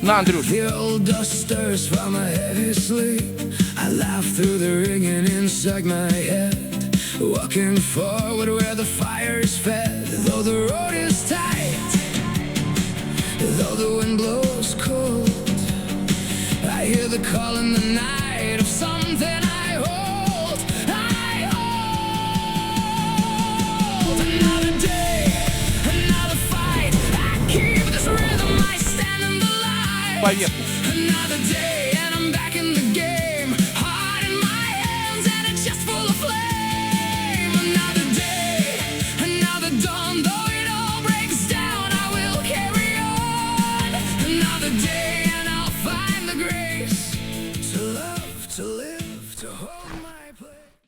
На, Андрюш. Walking forward where the fire is fed, though the road is tight, though the wind blows cold, I hear the call in the night of something I hold, Another day, another fight, I keep this rhythm, I stand in the light. Поверхность. Another day and I'm back in the game.